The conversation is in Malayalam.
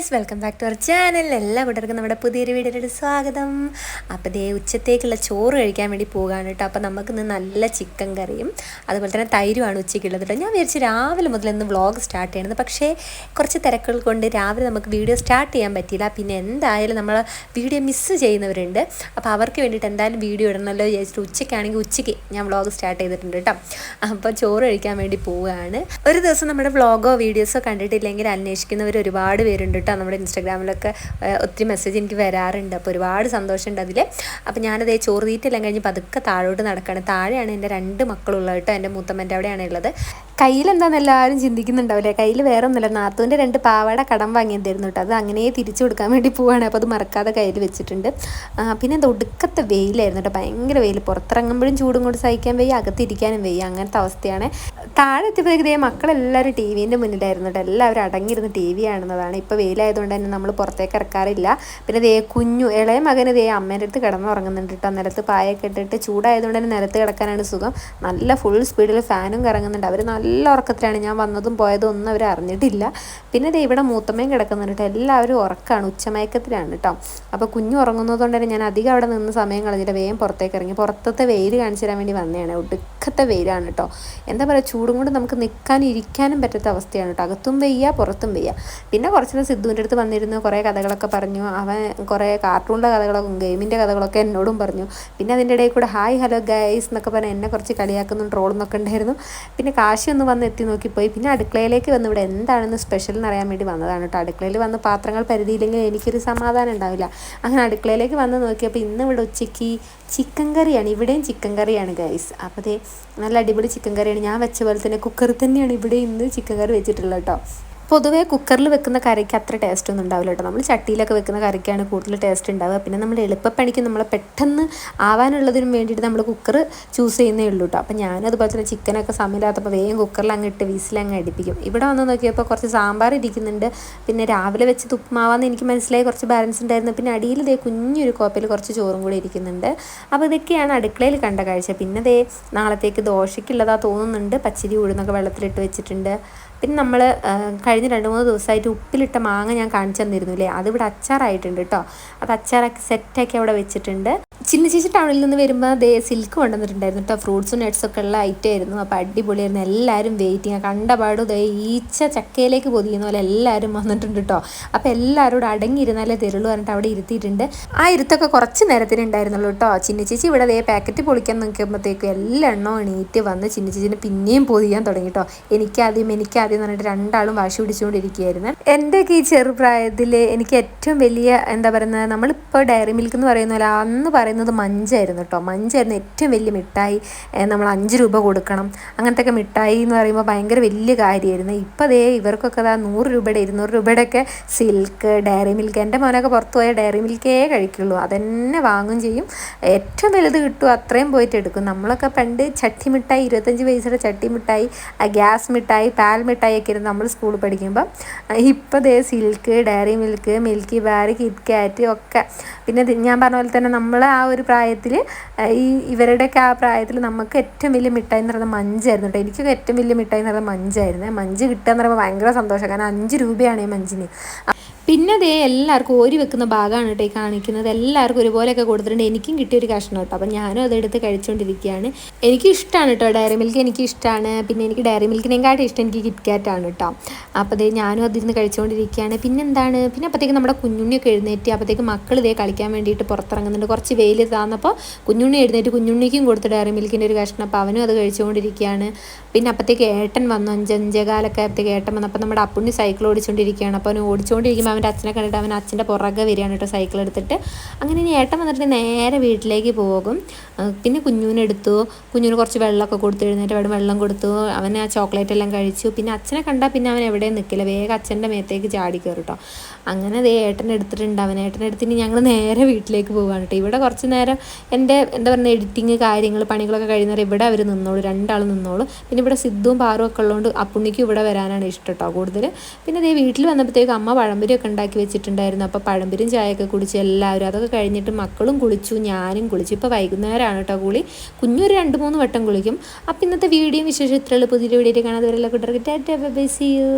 Guys, welcome back to our channel. എല്ലാ കൂട്ടർക്കും നമ്മുടെ പുതിയൊരു വീഡിയോയിലേക്ക് സ്വാഗതം. അപ്പോൾ ദേ ഉച്ചത്തേക്കുള്ള ചോറ് കഴിക്കാൻ വേണ്ടി പോകാണ് കേട്ടോ. അപ്പോൾ നമുക്കിന്ന് നല്ല ചിക്കൻ കറിയും അതുപോലെ തന്നെ തൈരുമാണ് ഉച്ചയ്ക്കുള്ളത് കേട്ടോ. ഞാൻ വിചാരിച്ചു രാവിലെ മുതൽ ഇന്ന് വ്ളോഗ് സ്റ്റാർട്ട് ചെയ്യണത്, പക്ഷേ കുറച്ച് തിരക്കുകൾ കൊണ്ട് രാവിലെ നമുക്ക് വീഡിയോ സ്റ്റാർട്ട് ചെയ്യാൻ പറ്റിയില്ല. പിന്നെ എന്തായാലും നമ്മൾ വീഡിയോ മിസ്സ് ചെയ്യുന്നവരുണ്ട്. അപ്പോൾ അവർക്ക് വേണ്ടിയിട്ട് എന്തായാലും വീഡിയോ ഇടണമല്ലോ വിചാരിച്ചിട്ട് ഉച്ചയ്ക്കാണെങ്കിൽ ഉച്ചയ്ക്ക് ഞാൻ വ്ളോഗ് സ്റ്റാർട്ട് ചെയ്തിട്ടുണ്ട് കേട്ടോ. അപ്പോൾ ചോറ് കഴിക്കാൻ വേണ്ടി പോവുകയാണ്. ഒരു ദിവസം നമ്മുടെ വ്ളോഗോ വീഡിയോസോ കണ്ടിട്ടില്ലെങ്കിൽ അന്വേഷിക്കുന്നവർ ഒരുപാട് പേരുണ്ട് കേട്ടോ. നമ്മുടെ ഇൻസ്റ്റാഗ്രാമിലൊക്കെ ഒത്തിരി മെസ്സേജ് എനിക്ക് വരാറുണ്ട്. അപ്പോൾ ഒരുപാട് സന്തോഷമുണ്ട് അതിൽ. അപ്പോൾ ഞാനത് ചോറ് തീറ്റെല്ലാം കഴിഞ്ഞ് പതുക്കെ താഴോട്ട് നടക്കുകയാണ്. താഴെയാണ് എൻ്റെ 2 മക്കളുള്ളത് കേട്ടോ. എൻ്റെ മൂത്തമ്മൻ്റെ അവിടെയാണ് ഉള്ളത്. കയ്യിലെന്താണെന്ന് എല്ലാവരും ചിന്തിക്കുന്നുണ്ടാവില്ലേ? കയ്യിൽ വേറെ ഒന്നുമില്ല, നാത്തൂൻ്റെ 2 പാവാട കടം വാങ്ങിയതായിരുന്നു കേട്ടോ. അത് അങ്ങനെ തിരിച്ചു കൊടുക്കാൻ വേണ്ടി പോവുകയാണ്. അപ്പോൾ അത് മറക്കാതെ കയ്യിൽ വെച്ചിട്ടുണ്ട്. പിന്നെ എന്താ ഒടുക്കത്തെ വെയിലായിരുന്നു കേട്ടോ. ഭയങ്കര വെയിൽ, പുറത്തിറങ്ങുമ്പോഴും ചൂടും കൊണ്ട് സഹിക്കാൻ വയ്യ, അകത്തിരിക്കാനും വയ്യ, അങ്ങനത്തെ അവസ്ഥയാണ്. താഴെ എത്തിയപ്പോഴേക്കും മക്കളെല്ലാവരും ടി വിൻ്റെ മുന്നിലായിരുന്നു കേട്ടോ. എല്ലാവരും അടങ്ങിയിരുന്ന് ടി വി കാണുന്നതാണ്. ഇപ്പോൾ വെയിലായതുകൊണ്ട് തന്നെ നമ്മൾ പുറത്തേക്ക് ഇറക്കാറില്ല. പിന്നെ ഇളയ മകന് അമ്മേൻ്റെ അടുത്ത് കിടന്നുറങ്ങുന്നുണ്ട് കേട്ടോ. നിലത്ത് പായൊക്കെ ഇട്ടിട്ട്, ചൂടായതുകൊണ്ട് തന്നെ നിലത്ത് കിടക്കാനാണ് സുഖം. നല്ല ഫുൾ സ്പീഡിൽ ഫാനും കറങ്ങുന്നുണ്ട്. അവർ നല്ല ഉറക്കത്തിലാണ്. ഞാൻ വന്നതും പോയതും ഒന്നും അവർ അറിഞ്ഞിട്ടില്ല. പിന്നെ ഇവിടെ മൂത്തമ്മയും കിടക്കുന്നുണ്ട് കേട്ടോ. എല്ലാവരും ഉറക്കമാണ്, ഉച്ചമയക്കത്തിലാണ് കേട്ടോ. അപ്പോൾ കുഞ്ഞു ഉറങ്ങുന്നതുകൊണ്ട് തന്നെ ഞാൻ അധികം അവിടെ നിന്ന് സമയം കളഞ്ഞിട്ട് വേഗം പുറത്തേക്ക് ഇറങ്ങി. പുറത്തത്തെ വെയിൽ കാണിച്ചു തരാൻ വേണ്ടി വന്നതാണ്. ഒടുക്കത്തെ വെയിലാണ് കേട്ടോ. എന്താ പറയുക, ചൂടും കൊണ്ട് നമുക്ക് നിൽക്കാനും ഇരിക്കാനും പറ്റാത്ത അവസ്ഥയാണ് കേട്ടോ. അകത്തും വയ്യ, പുറത്തും വയ്യ. പിന്നെ കുറച്ച് സിദ്ധുവിൻ്റെ അടുത്ത് വന്നിരുന്നു, കുറേ കഥകളൊക്കെ പറഞ്ഞു. അവൻ കുറേ കാർട്ടൂണിൻ്റെ കഥകളൊക്കെ ഗെയിമിൻ്റെ കഥകളൊക്കെ എന്നോടും പറഞ്ഞു. പിന്നെ അതിൻ്റെ ഇടയിൽ കൂടെ ഹായ് ഹലോ ഗൈസ് എന്നൊക്കെ പറഞ്ഞ് എന്നെ കുറച്ച് കളിയാക്കുന്നു, ട്രോളെന്നൊക്കെ ഉണ്ടായിരുന്നു. പിന്നെ കാശി ഒന്ന് വന്ന് എത്തി നോക്കിപ്പോയി. പിന്നെ അടുക്കളയിലേക്ക് വന്ന് ഇവിടെ എന്താണെന്ന് സ്പെഷ്യൽ എന്ന് അറിയാൻ വേണ്ടി വന്നതാണ് കേട്ടോ. അടുക്കളയിൽ വന്ന് പാത്രങ്ങൾ പരിധിയില്ലെങ്കിൽ എനിക്കൊരു സമാധാനം ഉണ്ടാവില്ല. അങ്ങനെ അടുക്കളയിലേക്ക് വന്ന് നോക്കിയപ്പോൾ ഇന്ന് ഇവിടെ ഉച്ചയ്ക്ക് ചിക്കൻ കറിയാണ്. ഇവിടെയും ചിക്കൻ കറിയാണ് ഗൈസ്. അപ്പോൾ അതേ നല്ല അടിപൊളി ചിക്കൻ കറിയാണ്. ഞാൻ വെച്ച പോലെ തന്നെ കുക്കറിൽ തന്നെയാണ് ഇവിടെ ഇന്ന് ചിക്കൻ കറി വെച്ചിട്ടുള്ളത് കേട്ടോ. പൊതുവേ കുക്കറിൽ വെക്കുന്ന കറിക്ക് അത്ര ടേസ്റ്റ് ഒന്നും ഉണ്ടാവില്ല കേട്ടോ. നമ്മൾ ചട്ടിയിലൊക്കെ വെക്കുന്ന കറിക്കാണ് കൂടുതൽ ടേസ്റ്റ് ഉണ്ടാവുക. പിന്നെ നമ്മൾ എളുപ്പപ്പണിക്ക് നമ്മൾ പെട്ടെന്ന് ആവാനുള്ളതിനും വേണ്ടിയിട്ട് നമ്മൾ കുക്കർ ചൂസ് ചെയ്യുന്നേ ഉള്ളൂ കേട്ടോ. അപ്പോൾ ഞാനും അതുപോലെ തന്നെ ചിക്കനൊക്കെ സമയമില്ലാത്തപ്പോൾ വേഗം കുക്കറിൽ അങ്ങ് ഇട്ട് വിസിലങ്ങ് അടുപ്പിക്കും. ഇവിടെ വന്ന് നോക്കിയപ്പോൾ കുറച്ച് സാമ്പാർ ഇരിക്കുന്നുണ്ട്. പിന്നെ രാവിലെ വെച്ച് ഉപ്പുമാവാന്ന് എനിക്ക് മനസ്സിലായി, കുറച്ച് ബാലൻസ് ഉണ്ടായിരുന്നു. പിന്നെ അടിയിൽ കുഞ്ഞൊരു കോപ്പയിൽ കുറച്ച് ചോറും കൂടി ഇരിക്കുന്നുണ്ട്. അപ്പോൾ ഇതൊക്കെയാണ് അടുക്കളയിൽ കണ്ട കാഴ്ച. പിന്നെ നാളത്തേക്ക് ദോശയ്ക്കുള്ളതാ തോന്നുന്നുണ്ട്. പച്ചരി ഉഴുന്നൊക്കെ വെള്ളത്തിലിട്ട് വെച്ചിട്ടുണ്ട്. പിന്നെ നമ്മൾ കഴിഞ്ഞ 2-3 ദിവസമായിട്ട് ഉപ്പിലിട്ട മാങ്ങ ഞാൻ കാണിച്ചു തന്നിരുന്നില്ലേ, അതിവിടെ അച്ചാറായിട്ടുണ്ട് കേട്ടോ. അത് അച്ചാറൊക്കെ സെറ്റാക്കി അവിടെ വെച്ചിട്ടുണ്ട്. ചിന്ന ചേച്ചി ടൗണിൽ നിന്ന് വരുമ്പോൾ സിൽക്ക് കൊണ്ടുവന്നിട്ടുണ്ടായിരുന്നു കേട്ടോ. ഫ്രൂട്ട്സും നട്ട്സൊക്കെ ഉള്ള ഐറ്റം ആയിരുന്നു. അപ്പോൾ അടിപൊളിയായിരുന്നു. എല്ലാവരും വെയിറ്റിങ്. കണ്ടപാടും ഈച്ച ചക്കയിലേക്ക് പൊതിയുന്ന പോലെ എല്ലാവരും വന്നിട്ടുണ്ട് കേട്ടോ. അപ്പോൾ എല്ലാവരോടും അടങ്ങിയിരുന്നാലേ തരുള്ളൂ പറഞ്ഞിട്ട് അവിടെ ഇരുത്തിയിട്ടുണ്ട്. ആ ഇരുത്തൊക്കെ കുറച്ച് നേരത്തിന് ഉണ്ടായിരുന്നുള്ളൂ കേട്ടോ. ചിന്ന ചേച്ചി ഇവിടെ പാക്കറ്റ് പൊളിക്കാൻ നോക്കിയപ്പോഴത്തേക്കും എല്ലാ എണ്ണവും എണീറ്റ് വന്ന് ചിന്ന ചേച്ചിനെ പിന്നെയും പൊതിയാൻ തുടങ്ങി കേട്ടോ. എനിക്കാദ്യം എന്ന് പറഞ്ഞിട്ട് 2 ആളും വാശി പിടിച്ചുകൊണ്ടിരിക്കുകയായിരുന്നു. എൻ്റെയൊക്കെ ഈ ചെറുപ്രായത്തിൽ എനിക്ക് ഏറ്റവും വലിയ എന്താ പറയുന്നത്, നമ്മളിപ്പോൾ ഡയറി മിൽക്ക് എന്ന് പറയുന്ന പോലെ അന്ന് പറയുന്നത് മഞ്ചായിരുന്നു കേട്ടോ. മഞ്ചായിരുന്നു ഏറ്റവും വലിയ മിഠായി. നമ്മൾ 5 രൂപ കൊടുക്കണം, അങ്ങനത്തെ ഒക്കെ മിഠായി എന്ന് പറയുമ്പോൾ ഭയങ്കര വലിയ കാര്യമായിരുന്നു. ഇപ്പോൾ ഇവർക്കൊക്കെ 100 രൂപയുടെ 200 രൂപയുടെ ഒക്കെ സിൽക്ക്, ഡയറി മിൽക്ക്. എൻ്റെ മോനൊക്കെ പുറത്ത് പോയാൽ ഡയറി മിൽക്കേ കഴിക്കുള്ളൂ. അതെന്നെ വാങ്ങും ചെയ്യും. ഏറ്റവും വലുത് കിട്ടും അത്രയും പോയിട്ട് എടുക്കും. നമ്മളൊക്കെ പണ്ട് ചട്ടി മിഠായി, 25 പൈസയുടെ ചട്ടി മിഠായി, ഗ്യാസ് മിഠായി, പാൽ മിഠായി ഒക്കെ ഇരുന്ന് നമ്മൾ സ്കൂളിൽ പഠിക്കുമ്പോൾ. ഇപ്പോൾ Silk, Dairy Milk, Milky Bar, KitKat ഒക്കെ. പിന്നെ ഞാൻ പറഞ്ഞ പോലെ തന്നെ നമ്മൾ ആ ഒരു പ്രായത്തിൽ, ഇവരുടെയൊക്കെ ആ പ്രായത്തിൽ നമുക്ക് ഏറ്റവും വലിയ മിഠായി എന്ന് പറയുന്നത് മഞ്ചായിരുന്നു കേട്ടോ. എനിക്കൊക്കെ ഏറ്റവും വലിയ മിഠായി എന്ന് പറയുന്നത് മഞ്ചായിരുന്നു. മഞ്ച് കിട്ടുക എന്ന് പറയുമ്പോൾ ഭയങ്കര സന്തോഷം. കാരണം 5 രൂപയാണ് ഈ മഞ്ചിന്. പിന്നെ എല്ലാവർക്കും ഓരി വെക്കുന്ന ഭാഗമാണ് കേട്ടോ ഈ കാണിക്കുന്നത്. എല്ലാവർക്കും ഒരുപോലെയൊക്കെ കൊടുത്തിട്ടുണ്ട്. എനിക്കും കിട്ടിയൊരു കഷ്ണം കേട്ടോ. അപ്പം ഞാനും അതെടുത്ത് കഴിച്ചുകൊണ്ടിരിക്കുകയാണ്. എനിക്കിഷ്ടമാണ് കേട്ടോ ഡയറി മിൽക്ക്, എനിക്കിഷ്ടമാണ്. പിന്നെ എനിക്ക് ഡയറി മിൽക്കിനെക്കാട്ടും ഇഷ്ടം എനിക്ക് കിറ്റ്കാറ്റാണ് കേട്ടോ. അപ്പോൾ ഞാനും അതിരുന്ന് കഴിച്ചുകൊണ്ടിരിക്കുകയാണ്. പിന്നെ അപ്പോഴത്തേക്ക് നമ്മുടെ കുഞ്ഞുണ്ണിയൊക്കെ എഴുന്നേറ്റ്. അപ്പോഴത്തേക്ക് മക്കൾ കളിക്കാൻ വേണ്ടിയിട്ട് പുറത്തിറങ്ങുന്നുണ്ട്. കുറച്ച് വെയിൽ താന്നപ്പോൾ കുഞ്ഞുണ്ണി എഴുന്നേറ്റ് കുഞ്ഞുണ്ണിക്കും കൊടുത്ത് ഡയറി മിൽക്കിൻ്റെ ഒരു കഷ്ണം. അപ്പോൾ അവനും അത് കഴിച്ചുകൊണ്ടിരിക്കുകയാണ്. പിന്നെ അപ്പോഴത്തേക്ക് ഏട്ടൻ വന്നു. 5-5:15 ആയപ്പോഴത്തേക്ക് ഏട്ടൻ വന്നു. അപ്പോൾ നമ്മുടെ അപ്പുണ്ണി സൈക്കിൾ ഓടിച്ചുകൊണ്ടിരിക്കുകയാണ്. അപ്പോൾ അവന് ഓടിച്ചുകൊണ്ടിരിക്കുമ്പോൾ അവൻ്റെ അച്ഛനെ കണ്ടിട്ട് അവൻ അച്ഛൻ്റെ പുറകെ വരികയാണ് കേട്ടോ സൈക്കിൾ എടുത്തിട്ട്. അങ്ങനെ ഇനി ഏട്ടൻ വന്നിട്ട് നേരെ വീട്ടിലേക്ക് പോകും. പിന്നെ കുഞ്ഞുവിനെടുത്തു. കുഞ്ഞുവിന് കുറച്ച് വെള്ളമൊക്കെ കൊടുത്തു, എഴുന്നേറ്റ് അവിടെ വെള്ളം കൊടുത്തു. അവന് ആ ചോക്ലേറ്റ് എല്ലാം കഴിച്ചു. പിന്നെ അച്ഛനെ കണ്ടാൽ പിന്നെ അവൻ എവിടെയും നിൽക്കില്ല, വേഗം അച്ഛൻ്റെ മേത്തേക്ക് ചാടി കയറും കേട്ടോ. അങ്ങനെ ഏട്ടൻ എടുത്തിട്ടുണ്ട്. ഏട്ടനെടുത്തിട്ട് ഞങ്ങൾ നേരെ വീട്ടിലേക്ക് പോവുകയാണ് കേട്ടോ. ഇവിടെ കുറച്ച് നേരം എൻ്റെ എന്താ പറയുക എഡിറ്റിങ് കാര്യങ്ങൾ പണികളൊക്കെ കഴിയുന്നവരെ ഇവിടെ അവർ നിന്നോളൂ, 2 ആൾ നിന്നോളൂ. പിന്നെ ഇവിടെ സിദ്ധുവും പാറും ഒക്കെ ഉള്ളതുകൊണ്ട് അപ്പുണ്ണിക്കും ഇവിടെ വരാനാണ് ഇഷ്ടം കേട്ടോ കൂടുതൽ. പിന്നെ വീട്ടിൽ വന്നപ്പോഴത്തേക്ക് അമ്മ പഴംപൊരിയൊക്കെ ഉണ്ടാക്കി വെച്ചിട്ടുണ്ടായിരുന്നു. അപ്പോൾ പഴംപൊരിയും ചായയൊക്കെ കുടിച്ച് എല്ലാവരും. അതൊക്കെ കഴിഞ്ഞിട്ട് മക്കളും കുളിച്ചു, ഞാനും കുളിച്ചു. ഇപ്പോൾ വൈകുന്നേരമാണ് കേട്ടോ കുളി. കുഞ്ഞൊരു 2-3 വട്ടം കുളിക്കും. അപ്പോൾ ഇന്നത്തെ വീഡിയോ വിശേഷം ഇത്രയുള്ളൂ. പുതിയൊരു വീഡിയോ കാണാതെ വരെല്ലാം കൂട്ടർക്ക് tata bye bye, see U.